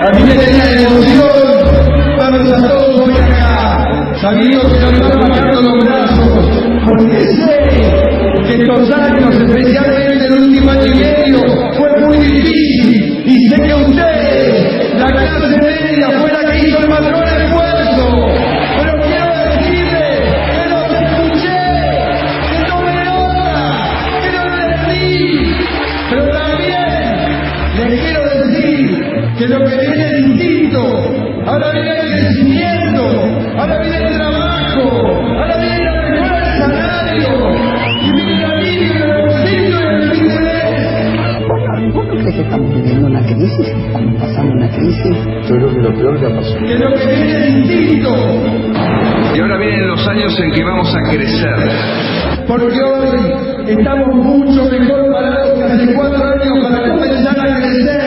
Aquí me tenía la emoción, vamos a todos hoy acá, sabiendo que nos están bajando los brazos, porque sé que estos años, especialmente el último año y medio, fue muy difícil, y sé que ustedes, la clase media, fue la que hizo el mayor esfuerzo, pero quiero decirle que los escuché, que tomé nota, que no les di, pero también les quiero decir que lo que viene es distinto, ahora viene el crecimiento, ahora viene el trabajo, ahora viene la mejora del salario, y viene la vida, el bolsillo y el fin de mes. ¿Vos no crees que estamos viviendo una crisis? ¿Estamos pasando una crisis? Yo creo que lo peor que ha pasado. Que lo que viene es distinto. Y ahora vienen los años en que vamos a crecer. Porque hoy estamos mucho mejor parados que hace 4 años para comenzar a crecer.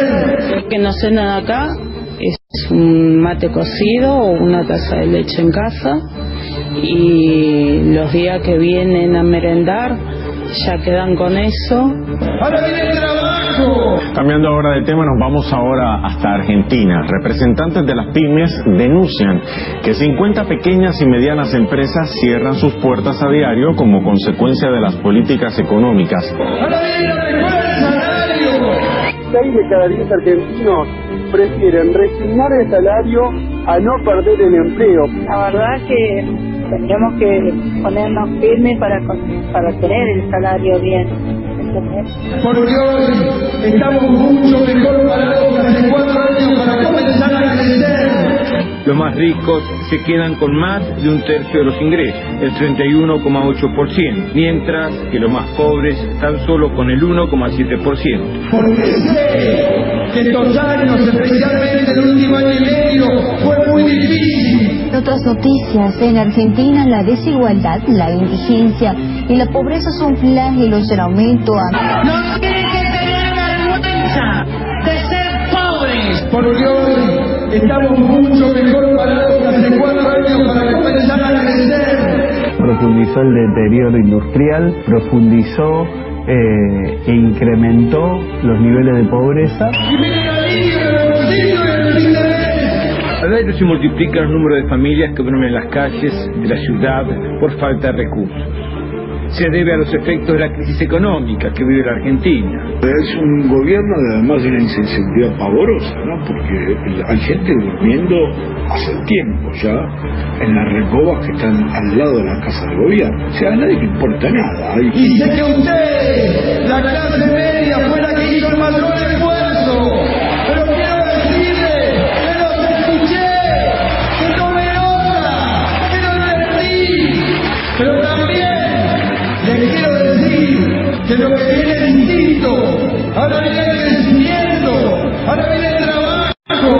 Que nos cenan acá es un mate cocido o una taza de leche en casa, y los días que vienen a merendar ya quedan con eso. Ahora viene el trabajo. Cambiando ahora de tema, nos vamos ahora hasta Argentina. Representantes de las pymes denuncian que 50 pequeñas y medianas empresas cierran sus puertas a diario como consecuencia de las políticas económicas. Ahora viene la mejora del salario. 6 de cada 10 argentinos prefieren resignar el salario a no perder el empleo. La verdad que tendríamos que ponernos firmes para tener el salario bien, ¿entendés? Porque hoy estamos mucho mejor parados que hace 4 años para comenzar a crecer. Los más ricos se quedan con más de un tercio de los ingresos, el 31,8%, mientras que los más pobres están solo con el 1,7%. Porque sé que estos años, especialmente el último año y medio, fue muy difícil. Otras noticias: en Argentina la desigualdad, la indigencia y la pobreza son flagelos en aumento. No tienen que tener vergüenza de ser pobres. Porque hoy estamos mucho mejor parados que hace 4 años para comenzar a crecer. Profundizó el deterioro industrial, profundizó e incrementó los niveles de pobreza. Y viene la vida, el bolsillo y el fin de mes. A diario se multiplica el número de familias que duermen en las calles de la ciudad por falta de recursos. Se debe a los efectos de la crisis económica que vive la Argentina. Es un gobierno además de una insensibilidad pavorosa, ¿no? Porque hay gente durmiendo hace tiempo ya en las recobas que están al lado de la casa de gobierno. O sea, a nadie le importa nada. Y sé que usted, la clase media, fue la que hizo el mayor esfuerzo. Pero quiero decirle que los escuché, que tomé nota, que no les di. Pero también les quiero decir que lo que viene es distinto. Ahora viene el crecimiento, ahora viene el trabajo,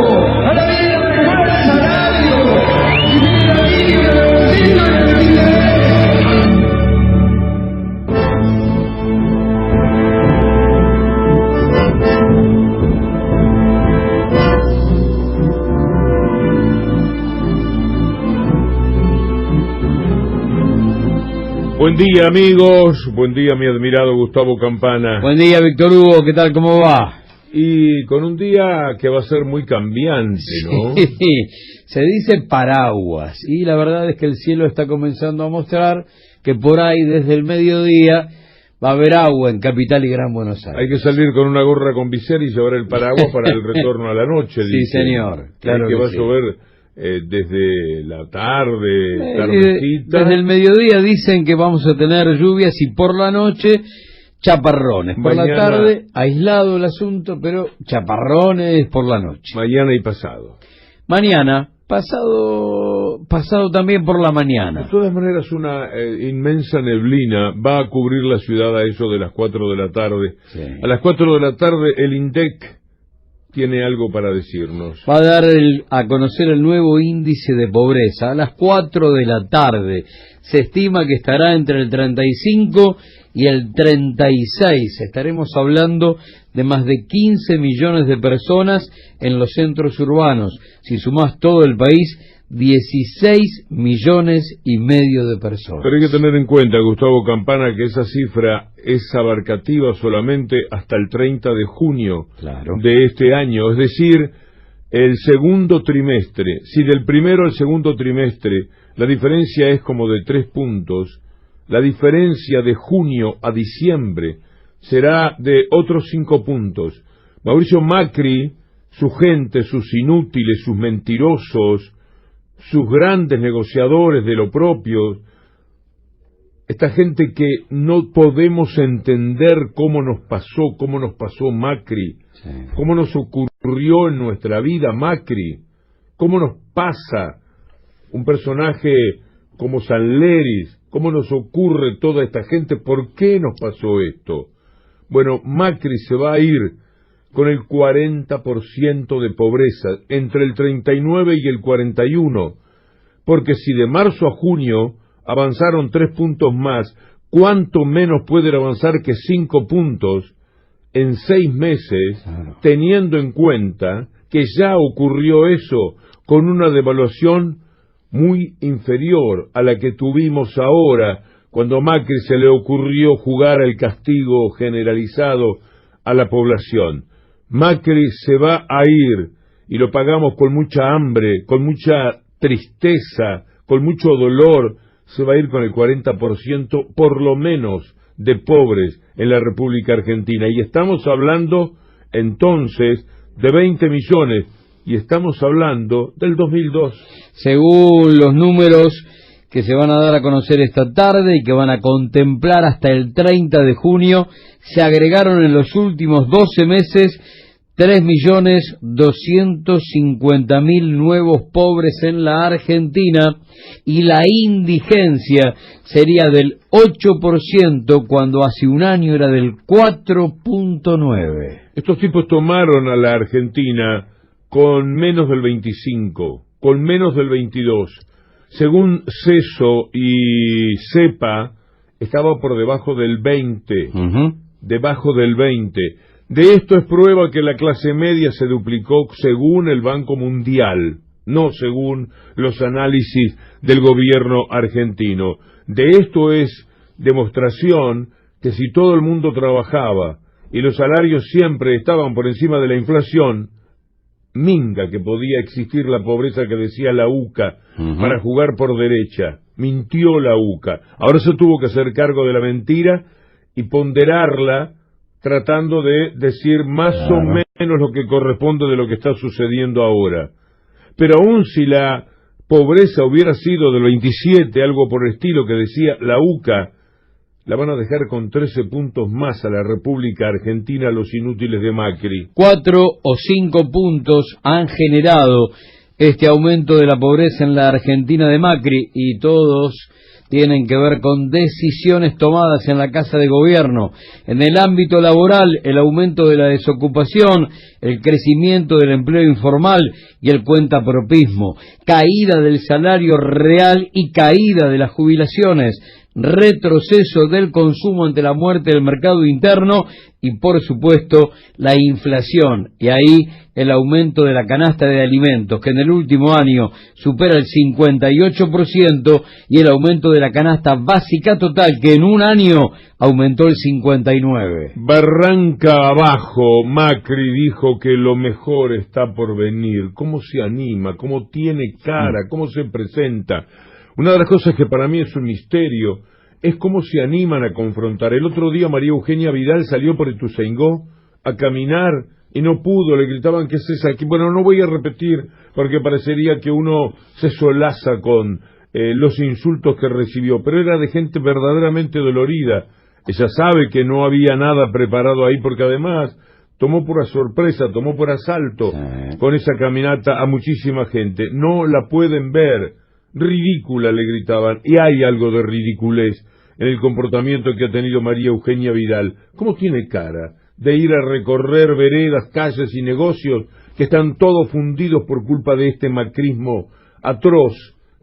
ahora viene la mejora del salario, y viene la vida, el bolsillo y el fin de mes. Buen día, amigos. Buen día, mi admirado Gustavo Campana. Buen día, Víctor Hugo. ¿Qué tal? ¿Cómo va? Y con un día que va a ser muy cambiante, ¿no? Sí, se dice paraguas. Y la verdad es que el cielo está comenzando a mostrar que por ahí, desde el mediodía, va a haber agua en Capital y Gran Buenos Aires. Hay que salir con una gorra con visera y llevar el paraguas para el retorno a la noche, sí, dice. Señor. Claro que va a sí. llover desde la tardecita. Desde el mediodía dicen que vamos a tener lluvias y por la noche chaparrones. Por la tarde, aislado el asunto, pero chaparrones por la noche. Mañana y pasado. Mañana, pasado también por la mañana. De todas maneras, una inmensa neblina va a cubrir la ciudad a eso de las 4 de la tarde. Sí. A las 4 de la tarde el INDEC tiene algo para decirnos. Va a dar a conocer el nuevo índice de pobreza. A las 4 de la tarde se estima que estará entre el 35 y el 36. Estaremos hablando de más de 15 millones de personas en los centros urbanos. Si sumás todo el país, 16 millones y medio de personas. Pero hay que tener en cuenta, Gustavo Campana, que esa cifra es abarcativa solamente hasta el 30 de junio de este año. Es decir, el segundo trimestre, si del primero al segundo trimestre la diferencia es como de 3 puntos, la diferencia de junio a diciembre será de otros 5 puntos. Mauricio Macri, su gente, sus inútiles, sus mentirosos, sus grandes negociadores de lo propio, esta gente que no podemos entender cómo nos pasó Macri, cómo nos ocurrió en nuestra vida Macri, cómo nos pasa un personaje como Sanleris, cómo nos ocurre toda esta gente, ¿por qué nos pasó esto? Bueno, Macri se va a ir con el 40% de pobreza, entre el 39 y el 41, porque si de marzo a junio avanzaron 3 puntos más, ¿cuánto menos pueden avanzar que 5 puntos en 6 meses, teniendo en cuenta que ya ocurrió eso con una devaluación muy inferior a la que tuvimos ahora, cuando a Macri se le ocurrió jugar el castigo generalizado a la población? Macri se va a ir, y lo pagamos con mucha hambre, con mucha tristeza, con mucho dolor. Se va a ir con el 40% por lo menos de pobres en la República Argentina. Y estamos hablando entonces de 20 millones, y estamos hablando del 2002. Según los números que se van a dar a conocer esta tarde y que van a contemplar hasta el 30 de junio, se agregaron en los últimos 12 meses 3.250.000 nuevos pobres en la Argentina, y la indigencia sería del 8% cuando hace un año era del 4.9%. Estos tipos tomaron a la Argentina con menos del 25, con menos del 22. Según CESO y CEPA, estaba por debajo del 20, debajo del 20. De esto es prueba que la clase media se duplicó según el Banco Mundial, no según los análisis del gobierno argentino. De esto es demostración que si todo el mundo trabajaba y los salarios siempre estaban por encima de la inflación, minga que podía existir la pobreza que decía la UCA para jugar por derecha. Mintió la UCA. Ahora se tuvo que hacer cargo de la mentira y ponderarla, tratando de decir más o menos lo que corresponde de lo que está sucediendo ahora. Pero aún si la pobreza hubiera sido del 27, algo por el estilo que decía la UCA, la van a dejar con 13 puntos más a la República Argentina los inútiles de Macri. 4 o 5 puntos han generado este aumento de la pobreza en la Argentina de Macri, y todos tienen que ver con decisiones tomadas en la Casa de Gobierno. En el ámbito laboral, el aumento de la desocupación, el crecimiento del empleo informal y el cuentapropismo, caída del salario real y caída de las jubilaciones, retroceso del consumo ante la muerte del mercado interno y, por supuesto, la inflación. Y ahí el aumento de la canasta de alimentos, que en el último año supera el 58%, y el aumento de la canasta básica total, que en un año aumentó el 59%. Barranca abajo, Macri dijo que lo mejor está por venir. ¿Cómo se anima? ¿Cómo tiene cara? ¿Cómo se presenta? Una de las cosas que para mí es un misterio es cómo se animan a confrontar. El otro día María Eugenia Vidal salió por Ituzaingó a caminar y no pudo, le gritaban, ¿qué es eso aquí? Bueno, no voy a repetir porque parecería que uno se solaza con los insultos que recibió, pero era de gente verdaderamente dolorida. Ella sabe que no había nada preparado ahí, porque además tomó por sorpresa, tomó por asalto con esa caminata a muchísima gente. No la pueden ver. Ridícula, le gritaban, y hay algo de ridiculez en el comportamiento que ha tenido María Eugenia Vidal. ¿Cómo tiene cara de ir a recorrer veredas, calles y negocios que están todos fundidos por culpa de este macrismo atroz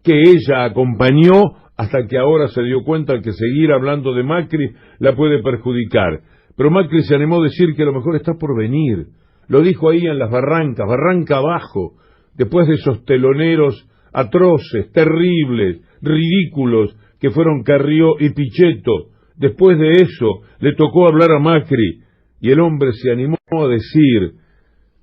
que ella acompañó, hasta que ahora se dio cuenta que seguir hablando de Macri la puede perjudicar? Pero Macri se animó a decir que lo mejor está por venir. Lo dijo ahí en las barrancas, barranca abajo, después de esos teloneros atroces, terribles, ridículos, que fueron Carrió y Pichetto. Después de eso, le tocó hablar a Macri, y el hombre se animó a decir: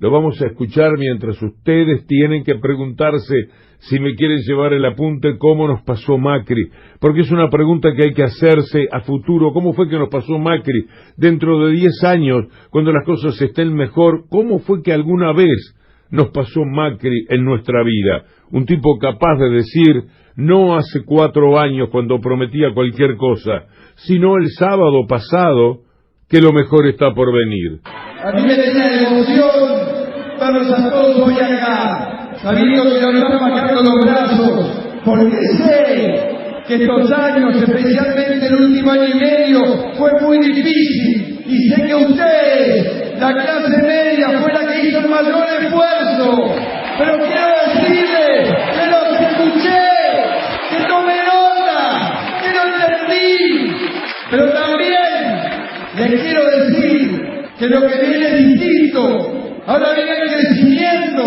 Lo vamos a escuchar mientras ustedes tienen que preguntarse, si me quieren llevar el apunte, cómo nos pasó Macri, porque es una pregunta que hay que hacerse a futuro. ¿Cómo fue que nos pasó Macri? Dentro de 10 años, cuando las cosas estén mejor, ¿cómo fue que alguna vez nos pasó Macri en nuestra vida? Un tipo capaz de decir, no hace 4 años cuando prometía cualquier cosa, sino el sábado pasado, que lo mejor está por venir. A mí me tenía emoción verlos a todos hoy acá, sabiendo que nos están bajando los brazos, porque sé que estos años, especialmente el último año y medio, fue muy difícil, y sé que ustedes, la clase media, fue la que hizo el mayor esfuerzo, pero quiero decirles que los escuché, que tomé nota, que lo entendí, pero también les quiero decir que lo que viene es distinto. Ahora viene el crecimiento,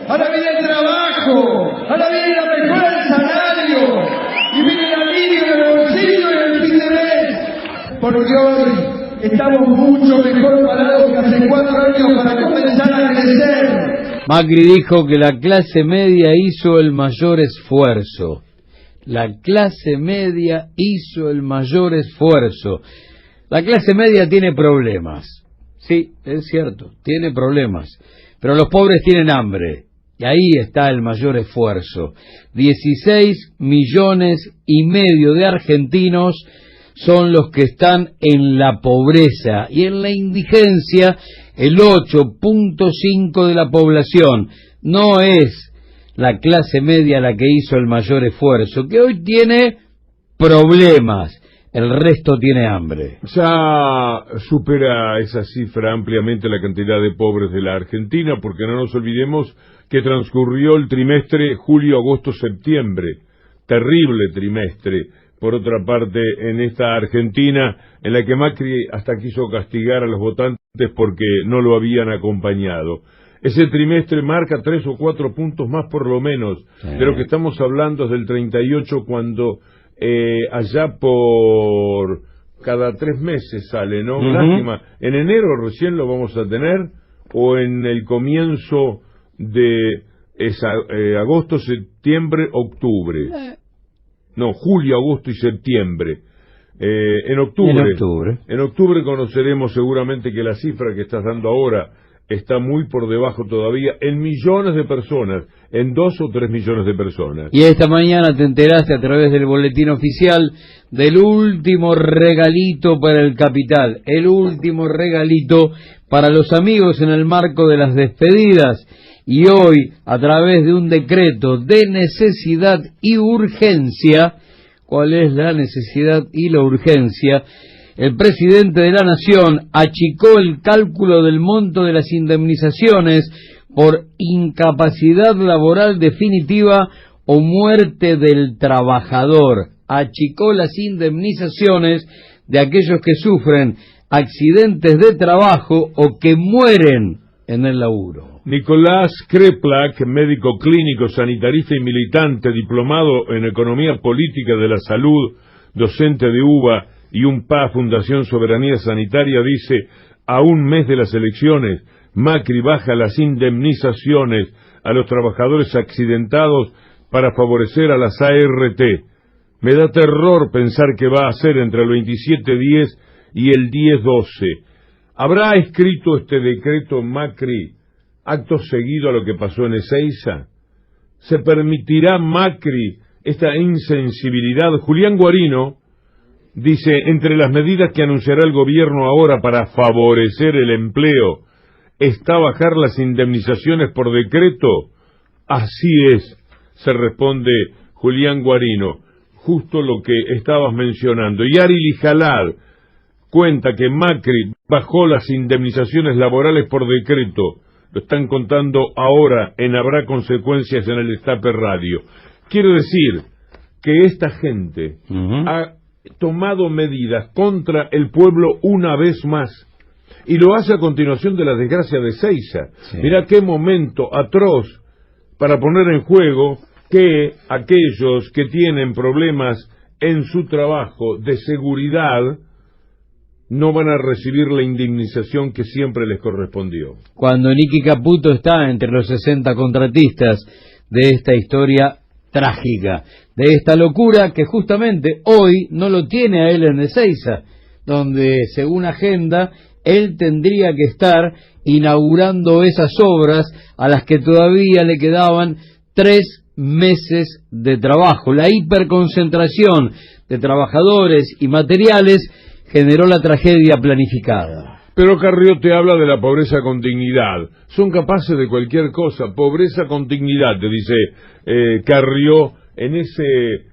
ahora viene el trabajo, ahora viene la mejora del salario, y viene el alivio en el bolsillo y en el fin de mes, porque hoy estamos mucho mejor parados que hace 4 años para comenzar a crecer. Macri dijo que la clase media hizo el mayor esfuerzo. La clase media hizo el mayor esfuerzo. La clase media tiene problemas. Sí, es cierto, tiene problemas. Pero los pobres tienen hambre. Y ahí está el mayor esfuerzo. 16,5 millones de argentinos son los que están en la pobreza y en la indigencia el 8.5% de la población. No es la clase media la que hizo el mayor esfuerzo, que hoy tiene problemas. El resto tiene hambre. Ya supera esa cifra ampliamente la cantidad de pobres de la Argentina, porque no nos olvidemos que transcurrió el trimestre julio, agosto, septiembre. Terrible trimestre, por otra parte, en esta Argentina, en la que Macri hasta quiso castigar a los votantes porque no lo habían acompañado. Ese trimestre marca 3 o 4 puntos más por lo menos de lo que estamos hablando desde el 38, cuando allá por cada 3 meses sale, ¿no? Lástima, en enero recién lo vamos a tener, o en el comienzo de agosto, septiembre, octubre. No, julio, agosto y septiembre. En octubre conoceremos seguramente que la cifra que estás dando ahora está muy por debajo todavía en millones de personas, en 2 o 3 millones de personas. Y esta mañana te enteraste a través del boletín oficial del último regalito para el capital, el último regalito para los amigos en el marco de las despedidas. Y hoy, a través de un decreto de necesidad y urgencia, ¿cuál es la necesidad y la urgencia? El presidente de la Nación achicó el cálculo del monto de las indemnizaciones por incapacidad laboral definitiva o muerte del trabajador. Achicó las indemnizaciones de aquellos que sufren accidentes de trabajo o que mueren en el laburo. Nicolás Kreplak, médico clínico, sanitarista y militante, diplomado en Economía Política de la Salud, docente de UBA y UNPA, Fundación Soberanía Sanitaria, dice: a un mes de las elecciones, Macri baja las indemnizaciones a los trabajadores accidentados para favorecer a las ART. Me da terror pensar qué va a hacer entre el 27-10 y el 10-12. ¿Habrá escrito este decreto Macri acto seguido a lo que pasó en Ezeiza? ¿Se permitirá Macri esta insensibilidad? Julián Guarino dice: entre las medidas que anunciará el gobierno ahora para favorecer el empleo, ¿está bajar las indemnizaciones por decreto? Así es, se responde Julián Guarino, justo lo que estabas mencionando. Y Ari Lijalad cuenta que Macri bajó las indemnizaciones laborales por decreto. Lo están contando ahora en Habrá Consecuencias en el Destape Radio. Quiero decir que esta gente ha tomado medidas contra el pueblo una vez más, y lo hace a continuación de la desgracia de Ezeiza. Mirá qué momento atroz para poner en juego que aquellos que tienen problemas en su trabajo de seguridad no van a recibir la indemnización que siempre les correspondió. Cuando Nicky Caputo está entre los 60 contratistas de esta historia trágica, de esta locura que justamente hoy no lo tiene a él en Ezeiza, donde según agenda él tendría que estar inaugurando esas obras a las que todavía le quedaban 3 meses de trabajo. La hiperconcentración de trabajadores y materiales generó la tragedia planificada. Pero Carrió te habla de la pobreza con dignidad. Son capaces de cualquier cosa. Pobreza con dignidad, te dice Carrió en ese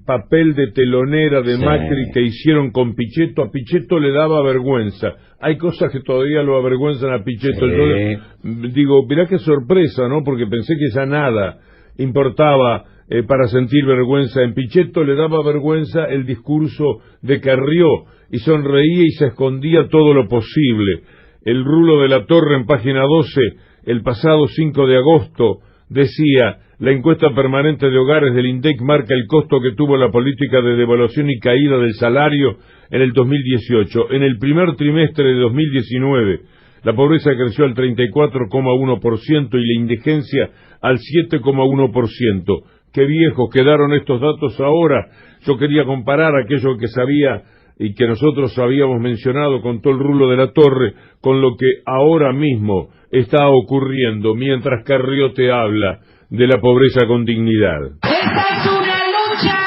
papel de telonera de Macri que hicieron con Pichetto. A Pichetto le daba vergüenza. Hay cosas que todavía lo avergüenzan a Pichetto. Entonces, digo, mirá qué sorpresa, ¿no? Porque pensé que ya nada importaba para sentir vergüenza. En Pichetto le daba vergüenza el discurso de Carrió y sonreía y se escondía todo lo posible. El Rulo de la Torre en página 12, el pasado 5 de agosto, decía: la encuesta permanente de hogares del INDEC marca el costo que tuvo la política de devaluación y caída del salario en el 2018. En el primer trimestre de 2019, la pobreza creció al 34,1% y la indigencia al 7,1%. Qué viejos quedaron estos datos ahora. Yo quería comparar aquello que sabía y que nosotros habíamos mencionado con todo el Rulo de la Torre con lo que ahora mismo está ocurriendo mientras Carrió te habla de la pobreza con dignidad. Esta es una lucha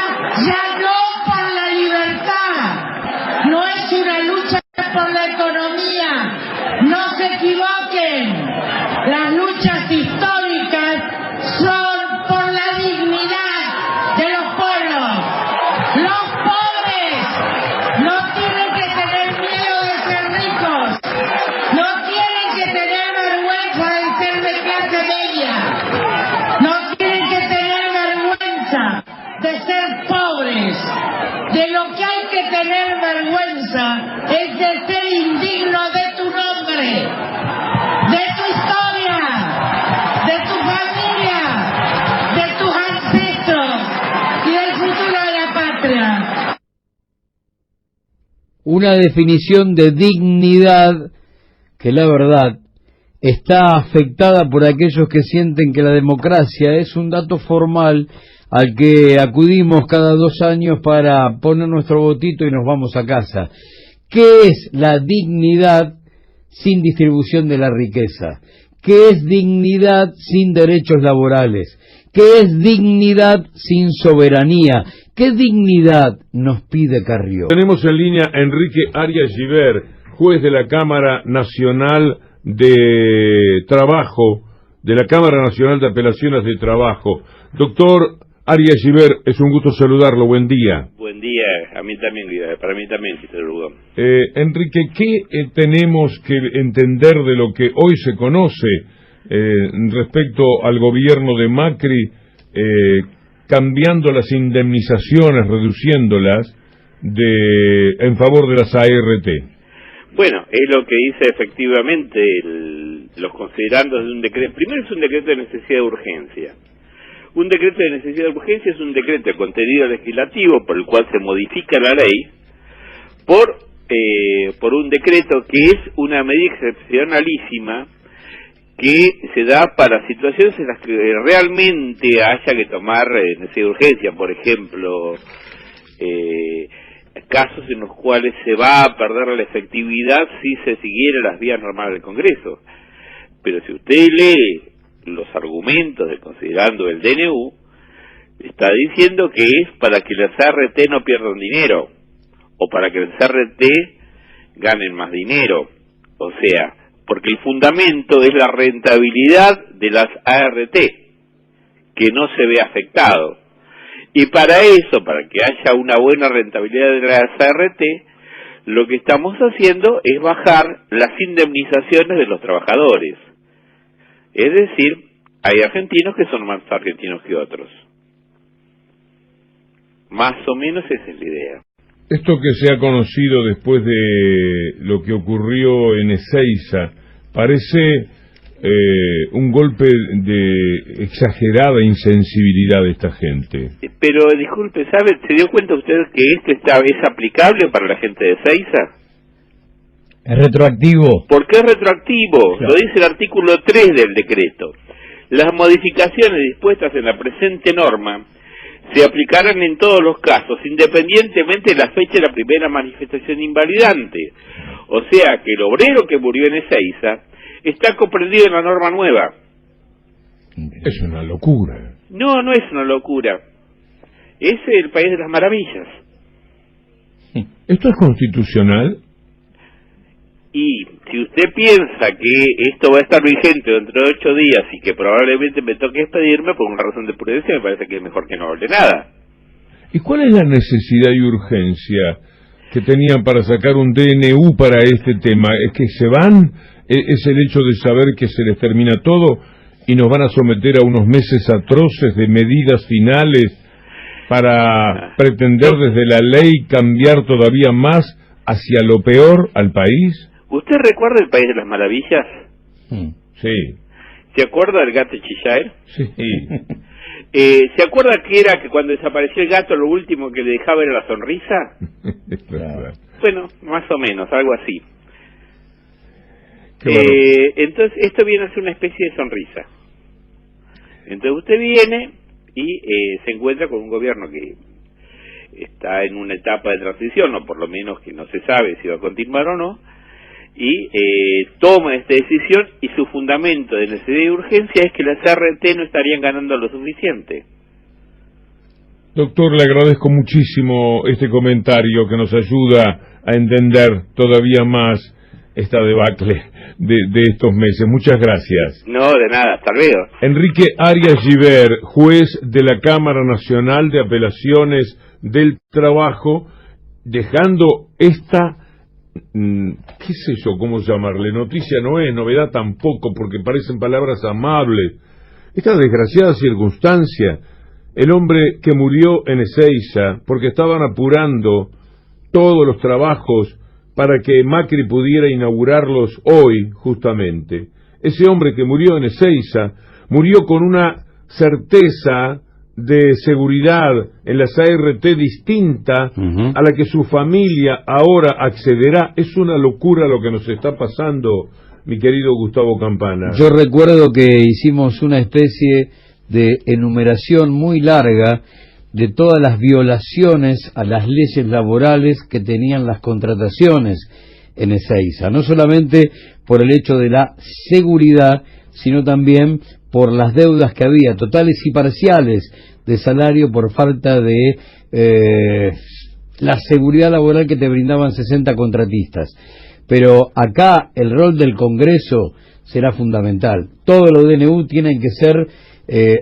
ya no por la libertad, no es una lucha por la economía. No se equivoquen, las luchas históricas son por la dignidad de los pueblos. Los pobres no tienen que tener miedo de ser ricos, no tienen que tener vergüenza de ser de clase media, no tienen que tener vergüenza de ser pobres. De lo que hay que tener vergüenza es de ser indigno de tu nombre, de tu historia, de tu familia, de tus ancestros y del futuro de la patria. Una definición de dignidad que la verdad está afectada por aquellos que sienten que la democracia es un dato formal al que acudimos cada 2 años para poner nuestro votito y nos vamos a casa. ¿Qué es la dignidad sin distribución de la riqueza? ¿Qué es dignidad sin derechos laborales? ¿Qué es dignidad sin soberanía? ¿Qué dignidad nos pide Carrió? Tenemos en línea a Enrique Arias Giver, juez de la Cámara Nacional de Trabajo, de la Cámara Nacional de Apelaciones de Trabajo. Doctor Arias Giver, es un gusto saludarlo, buen día. Buen día, a mí también, para mí también, si saludo. Enrique, ¿qué tenemos que entender de lo que hoy se conoce respecto al gobierno de Macri, cambiando las indemnizaciones, reduciéndolas en favor de las ART? Bueno, es lo que dice efectivamente los considerandos de un decreto. Primero es un decreto de necesidad de urgencia. Un decreto de necesidad de urgencia es un decreto de contenido legislativo por el cual se modifica la ley por un decreto que es una medida excepcionalísima que se da para situaciones en las que realmente haya que tomar necesidad de urgencia. Por ejemplo, casos en los cuales se va a perder la efectividad si se siguiera las vías normales del Congreso. Pero si usted lee los argumentos de considerando el DNU, está diciendo que es para que las ART no pierdan dinero, o para que las ART ganen más dinero. O sea, porque el fundamento es la rentabilidad de las ART, que no se ve afectado. Y para eso, para que haya una buena rentabilidad de las ART, lo que estamos haciendo es bajar las indemnizaciones de los trabajadores. Es decir, hay argentinos que son más argentinos que otros. Más o menos esa es la idea. Esto que se ha conocido después de lo que ocurrió en Ezeiza parece un golpe de exagerada insensibilidad de esta gente. Pero disculpe, ¿se dio cuenta usted que esto es aplicable para la gente de Ezeiza? Es retroactivo. ¿Por qué es retroactivo? Claro. Lo dice el artículo 3 del decreto. Las modificaciones dispuestas en la presente norma se aplicarán en todos los casos, independientemente de la fecha de la primera manifestación invalidante. O sea que el obrero que murió en Ezeiza está comprendido en la norma nueva. Es una locura. No, no es una locura. Es el país de las maravillas. ¿Esto es constitucional? Y si usted piensa que esto va a estar vigente dentro de 8 días y que probablemente me toque despedirme por una razón de prudencia, me parece que es mejor que no hable nada. ¿Y cuál es la necesidad y urgencia que tenían para sacar un DNU para este tema? ¿Es que se van? ¿Es el hecho de saber que se les termina todo y nos van a someter a unos meses atroces de medidas finales para pretender desde la ley cambiar todavía más hacia lo peor al país? ¿Usted recuerda el país de las maravillas? Sí. ¿Se acuerda del gato Cheshire? Sí. ¿Se acuerda que era que cuando desapareció el gato lo último que le dejaba era la sonrisa? Claro. Bueno, más o menos, algo así. Qué bueno. Entonces, esto viene a ser una especie de sonrisa. Entonces usted viene y se encuentra con un gobierno que está en una etapa de transición, o por lo menos que no se sabe si va a continuar o no, y toma esta decisión, y su fundamento de necesidad y urgencia es que las RT no estarían ganando lo suficiente. Doctor, le agradezco muchísimo este comentario que nos ayuda a entender todavía más esta debacle de estos meses. Muchas gracias. No, de nada, hasta luego. Enrique Arias Giver, juez de la Cámara Nacional de Apelaciones del Trabajo, dejando esta, qué sé yo, cómo llamarle, noticia no es, novedad tampoco, porque parecen palabras amables, esta desgraciada circunstancia, el hombre que murió en Ezeiza, porque estaban apurando todos los trabajos para que Macri pudiera inaugurarlos hoy, justamente. Ese hombre que murió en Ezeiza, murió con una certeza de seguridad en las ART distinta a la que su familia ahora accederá. Es una locura lo que nos está pasando, mi querido Gustavo Campana. Yo recuerdo que hicimos una especie de enumeración muy larga de todas las violaciones a las leyes laborales que tenían las contrataciones en Ezeiza, no solamente por el hecho de la seguridad, sino también por las deudas que había, totales y parciales, de salario por falta de la seguridad laboral que te brindaban 60 contratistas. Pero acá el rol del Congreso será fundamental. Todos los DNU tienen que ser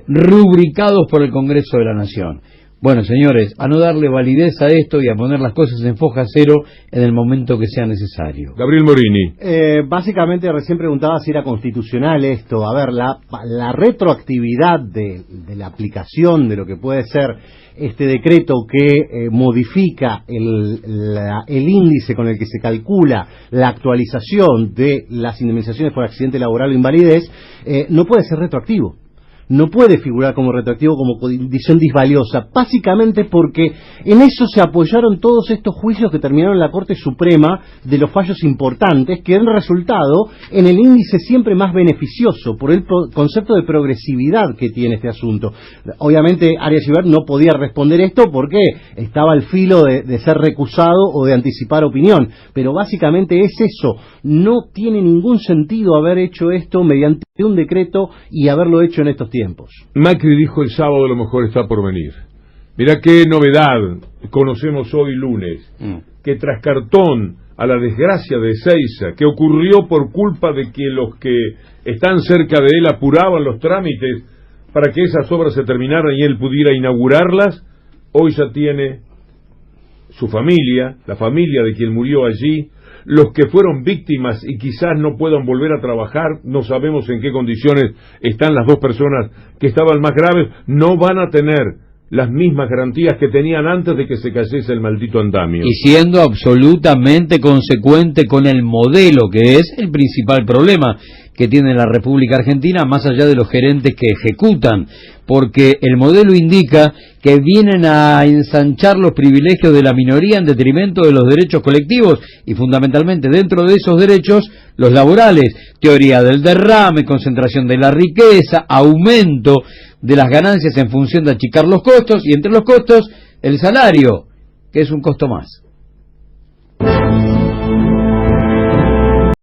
rubricados por el Congreso de la Nación. Bueno, señores, a no darle validez a esto y a poner las cosas en foja cero en el momento que sea necesario. Gabriel Morini. Básicamente recién preguntaba si era constitucional esto. A ver, la retroactividad de la aplicación de lo que puede ser este decreto que modifica el índice con el que se calcula la actualización de las indemnizaciones por accidente laboral o invalidez, no puede ser retroactivo. No puede figurar como retroactivo, como condición disvaliosa, básicamente porque en eso se apoyaron todos estos juicios que terminaron en la Corte Suprema de los fallos importantes que han resultado en el índice siempre más beneficioso por el concepto de progresividad que tiene este asunto. Obviamente Arias Giver no podía responder esto porque estaba al filo de ser recusado o de anticipar opinión, pero básicamente es eso. No tiene ningún sentido haber hecho esto mediante un decreto y haberlo hecho en estos tiempos. Macri dijo el sábado, lo mejor está por venir. Mirá qué novedad conocemos hoy lunes, que tras cartón a la desgracia de Ezeiza, que ocurrió por culpa de que los que están cerca de él apuraban los trámites para que esas obras se terminaran y él pudiera inaugurarlas, hoy ya tiene su familia, la familia de quien murió allí, los que fueron víctimas y quizás no puedan volver a trabajar, no sabemos en qué condiciones están las dos personas que estaban más graves, no van a tener las mismas garantías que tenían antes de que se cayese el maldito andamio. Y siendo absolutamente consecuente con el modelo, que es el principal problema, que tiene la República Argentina, más allá de los gerentes que ejecutan, porque el modelo indica que vienen a ensanchar los privilegios de la minoría en detrimento de los derechos colectivos y fundamentalmente dentro de esos derechos los laborales, teoría del derrame, concentración de la riqueza, aumento de las ganancias en función de achicar los costos y entre los costos el salario, que es un costo más.